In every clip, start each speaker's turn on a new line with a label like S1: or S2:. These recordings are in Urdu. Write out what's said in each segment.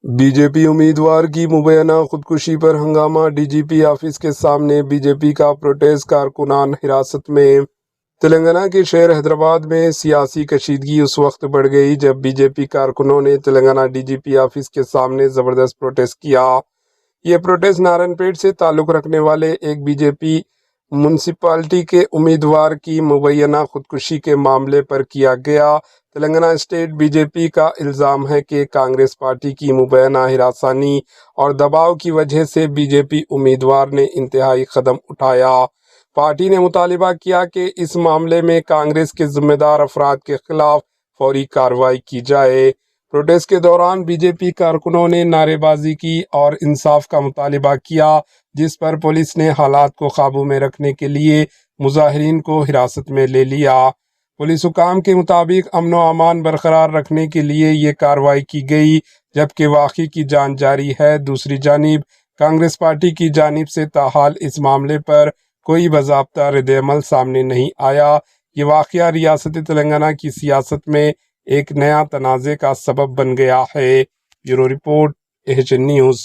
S1: بی جے پی امیدوار کی مبینہ خودکشی پر ہنگامہ، ڈی جی پی آفس کے سامنے بی جے پی کا پروٹیسٹ، کارکنان حراست میں۔ تلنگانہ کے شہر حیدرآباد میں سیاسی کشیدگی اس وقت بڑھ گئی جب بی جے پی کارکنوں نے Telangana D G P office کے سامنے زبردست پروٹیسٹ کیا۔ یہ پروٹیسٹ نارائن پیٹ سے تعلق رکھنے والے ایک بی جے پی میونسپلٹی کے امیدوار کی مبینہ خودکشی کے معاملے پر کیا گیا۔ تلنگانہ اسٹیٹ بی جے پی کا الزام ہے کہ کانگریس پارٹی کی مبینہ ہراسانی اور دباؤ کی وجہ سے بی جے پی امیدوار نے انتہائی قدم اٹھایا۔ پارٹی نے مطالبہ کیا کہ اس معاملے میں کانگریس کے ذمہ دار افراد کے خلاف فوری کارروائی کی جائے۔ پروٹیسٹ کے دوران بی جے پی کارکنوں نے نعرے بازی کی اور انصاف کا مطالبہ کیا، جس پر پولیس نے حالات کو قابو میں رکھنے کے لیے مظاہرین کو حراست میں لے لیا۔ پولیس حکام کے مطابق امن و امان برقرار رکھنے کے لیے یہ کارروائی کی گئی، جبکہ واقعے کی جانچ جاری ہے۔ دوسری جانب کانگریس پارٹی کی جانب سے تاحال اس معاملے پر کوئی باضابطہ رد عمل سامنے نہیں آیا۔ یہ واقعہ ریاست تلنگانہ کی سیاست میں ایک نیا تنازع کا سبب بن گیا ہے۔ Bureau report, AHN news.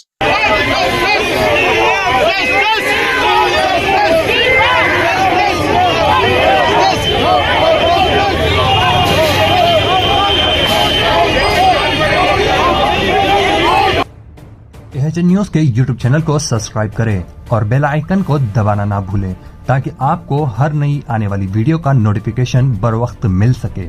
S2: AHN news کے یوٹیوب چینل کو سبسکرائب کریں اور بیل آئیکن کو دبانا نہ بھولیں تاکہ آپ کو ہر نئی آنے والی ویڈیو کا نوٹیفیکیشن بر وقت مل سکے۔